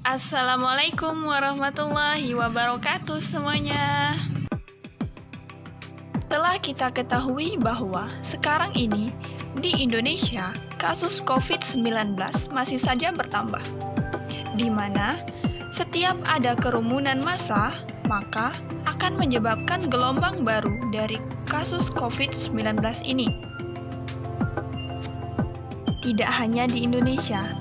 Assalamualaikum warahmatullahi wabarakatuh semuanya. Telah kita ketahui bahwa sekarang ini di Indonesia kasus COVID-19 masih saja bertambah, di mana setiap ada kerumunan massa maka akan menyebabkan gelombang baru dari kasus COVID-19 ini. Tidak hanya di Indonesia,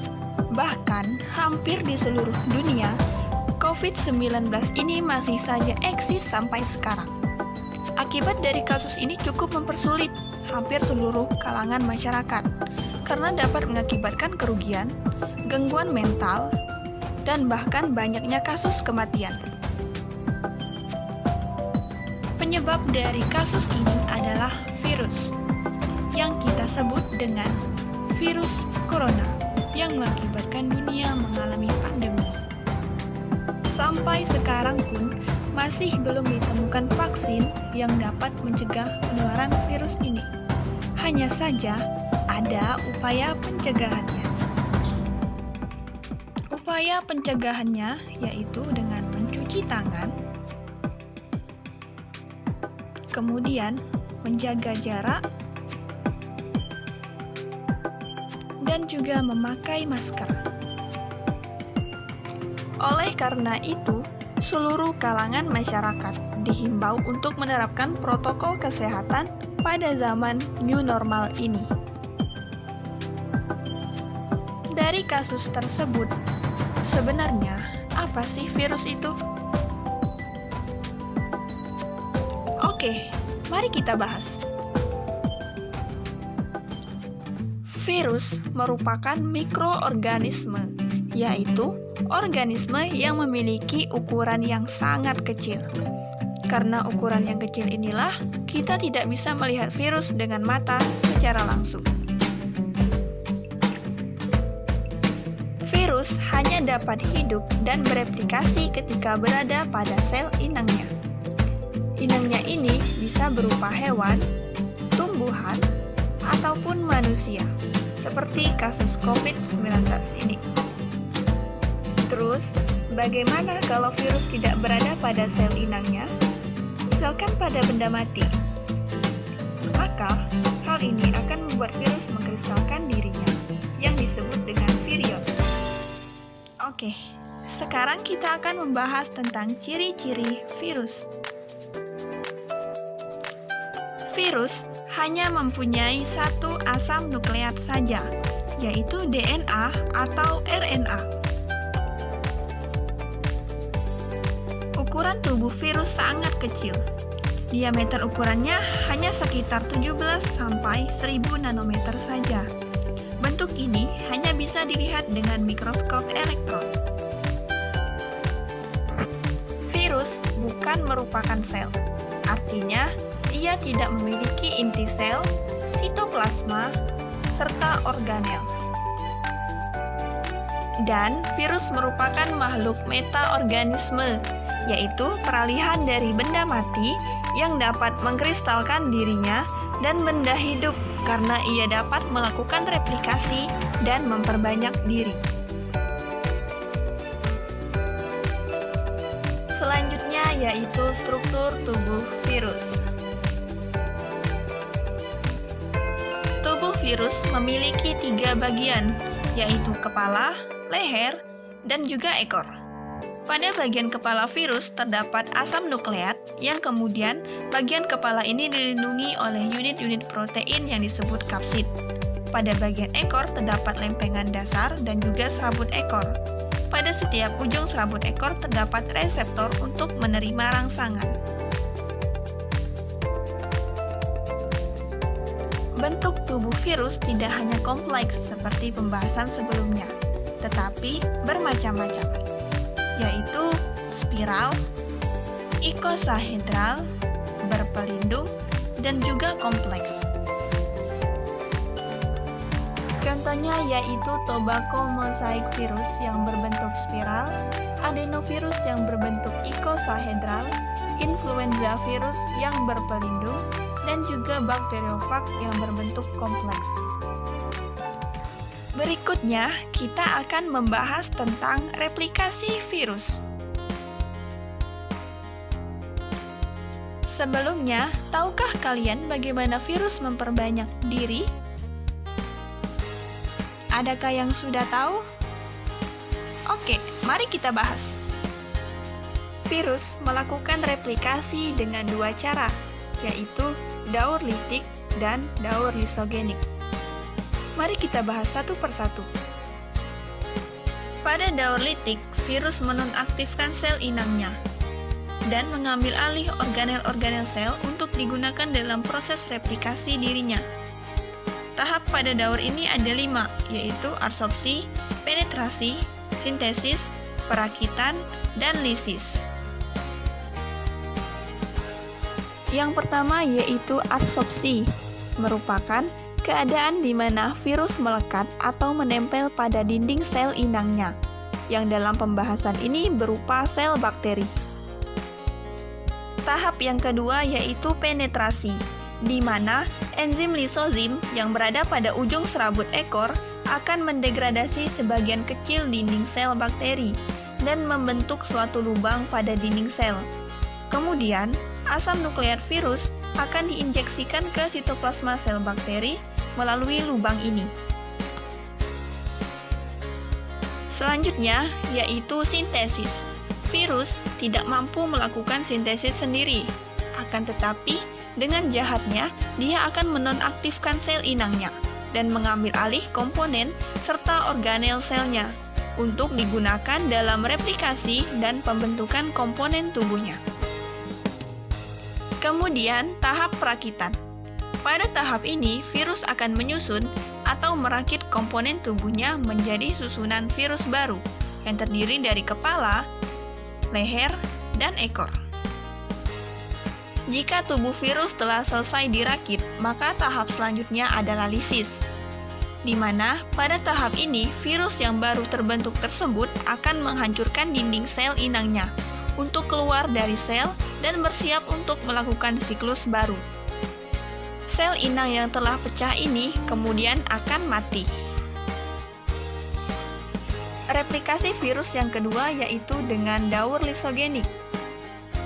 bahkan hampir di seluruh dunia, COVID-19 ini masih saja eksis sampai sekarang. Akibat dari kasus ini cukup mempersulit hampir seluruh kalangan masyarakat, karena dapat mengakibatkan kerugian, gangguan mental, dan bahkan banyaknya kasus kematian. Penyebab dari kasus ini adalah virus, yang kita sebut dengan virus corona, yang mengakibatkan dunia mengalami pandemi. Sampai sekarang pun masih belum ditemukan vaksin yang dapat mencegah penularan virus ini. Hanya saja ada upaya pencegahannya. Upaya pencegahannya yaitu dengan mencuci tangan, kemudian menjaga jarak, dan juga memakai masker. Oleh karena itu, seluruh kalangan masyarakat dihimbau untuk menerapkan protokol kesehatan pada zaman new normal ini. Dari kasus tersebut, sebenarnya apa sih virus itu? Oke, mari kita bahas. Virus merupakan mikroorganisme, yaitu organisme yang memiliki ukuran yang sangat kecil. Karena ukuran yang kecil inilah, kita tidak bisa melihat virus dengan mata secara langsung. Virus hanya dapat hidup dan bereplikasi ketika berada pada sel inangnya. Inangnya ini bisa berupa hewan, tumbuhan, ataupun manusia, seperti kasus COVID-19 ini. Terus, bagaimana kalau virus tidak berada pada sel inangnya? Misalkan pada benda mati. Maka, hal ini akan membuat virus mengkristalkan dirinya, yang disebut dengan virion. Oke, sekarang kita akan membahas tentang ciri-ciri virus. Virus hanya mempunyai satu asam nukleat saja, yaitu DNA atau RNA. Ukuran tubuh virus sangat kecil. Diameter ukurannya hanya sekitar 17 sampai 1000 nanometer saja. Bentuk ini hanya bisa dilihat dengan mikroskop elektron. Virus bukan merupakan sel, artinya ia tidak memiliki inti sel, sitoplasma, serta organel. Dan virus merupakan makhluk metaorganisme, yaitu peralihan dari benda mati yang dapat mengkristalkan dirinya dan benda hidup karena ia dapat melakukan replikasi dan memperbanyak diri. Selanjutnya yaitu struktur tubuh virus. Tubuh virus memiliki 3 bagian, yaitu kepala, leher, dan juga ekor. Pada bagian kepala virus terdapat asam nukleat, yang kemudian bagian kepala ini dilindungi oleh unit-unit protein yang disebut kapsid. Pada bagian ekor terdapat lempengan dasar dan juga serabut ekor. Pada setiap ujung serabut ekor terdapat reseptor untuk menerima rangsangan. Bentuk tubuh virus tidak hanya kompleks seperti pembahasan sebelumnya, tetapi bermacam-macam, yaitu spiral, ikosahedral, berpelindung, dan juga kompleks. Contohnya yaitu tobacco mosaic virus yang berbentuk spiral, adenovirus yang berbentuk ikosahedral, influenza virus yang berpelindung, dan juga bakteriofag yang berbentuk kompleks. Berikutnya, kita akan membahas tentang replikasi virus. Sebelumnya, tahukah kalian bagaimana virus memperbanyak diri? Adakah yang sudah tahu? Oke, mari kita bahas. Virus melakukan replikasi dengan dua cara, yaitu daur litik dan daur lisogenik. Mari kita bahas satu persatu. Pada daur litik, virus menonaktifkan sel inangnya dan mengambil alih organel-organel sel untuk digunakan dalam proses replikasi dirinya. Tahap pada daur ini ada 5, yaitu adsorpsi, penetrasi, sintesis, perakitan, dan lisis. Yang pertama yaitu adsorpsi, merupakan keadaan di mana virus melekat atau menempel pada dinding sel inangnya, yang dalam pembahasan ini berupa sel bakteri. Tahap yang kedua yaitu penetrasi, di mana enzim lisozim yang berada pada ujung serabut ekor akan mendegradasi sebagian kecil dinding sel bakteri dan membentuk suatu lubang pada dinding sel. Kemudian, asam nukleat virus akan diinjeksikan ke sitoplasma sel bakteri melalui lubang ini. Selanjutnya yaitu sintesis. Virus tidak mampu melakukan sintesis sendiri, akan tetapi dengan jahatnya dia akan menonaktifkan sel inangnya dan mengambil alih komponen serta organel selnya untuk digunakan dalam replikasi dan pembentukan komponen tubuhnya. Kemudian tahap perakitan. Pada tahap ini virus akan menyusun atau merakit komponen tubuhnya menjadi susunan virus baru yang terdiri dari kepala, leher, dan ekor. Jika tubuh virus telah selesai dirakit, maka tahap selanjutnya adalah lisis, di mana pada tahap ini virus yang baru terbentuk tersebut akan menghancurkan dinding sel inangnya untuk keluar dari sel dan bersiap untuk melakukan siklus baru. Sel inang yang telah pecah ini kemudian akan mati. Replikasi virus yang kedua yaitu dengan daur lisogenik.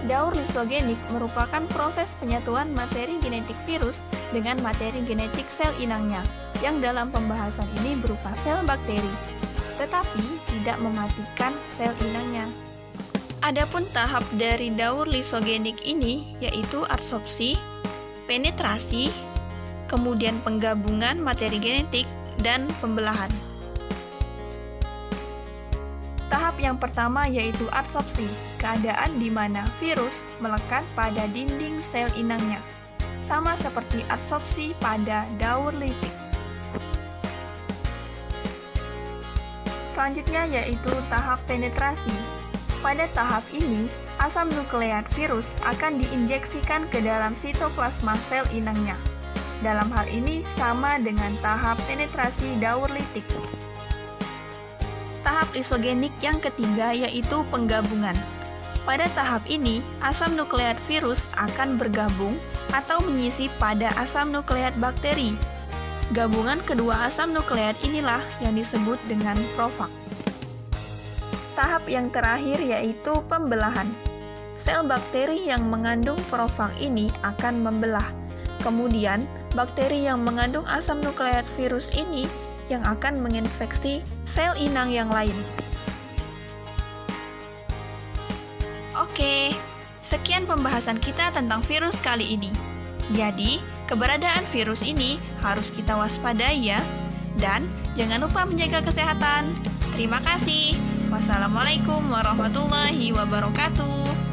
Daur lisogenik merupakan proses penyatuan materi genetik virus dengan materi genetik sel inangnya, yang dalam pembahasan ini berupa sel bakteri, tetapi tidak mematikan sel inangnya. Adapun tahap dari daur lisogenik ini yaitu adsorpsi, penetrasi, kemudian penggabungan materi genetik, dan pembelahan. Tahap yang pertama yaitu adsorpsi, keadaan di mana virus melekat pada dinding sel inangnya, sama seperti adsorpsi pada daur litik. Selanjutnya yaitu tahap penetrasi. Pada tahap ini, asam nukleat virus akan diinjeksikan ke dalam sitoplasma sel inangnya. Dalam hal ini sama dengan tahap penetrasi daur litik. Tahap lisogenik yang ketiga yaitu penggabungan. Pada tahap ini, asam nukleat virus akan bergabung atau menyisip pada asam nukleat bakteri. Gabungan kedua asam nukleat inilah yang disebut dengan profag. Tahap yang terakhir yaitu pembelahan. Sel bakteri yang mengandung profag ini akan membelah. Kemudian, bakteri yang mengandung asam nukleat virus ini yang akan menginfeksi sel inang yang lain. Oke, sekian pembahasan kita tentang virus kali ini. Jadi, keberadaan virus ini harus kita waspadai ya. Dan jangan lupa menjaga kesehatan. Terima kasih. Wassalamualaikum warahmatullahi wabarakatuh.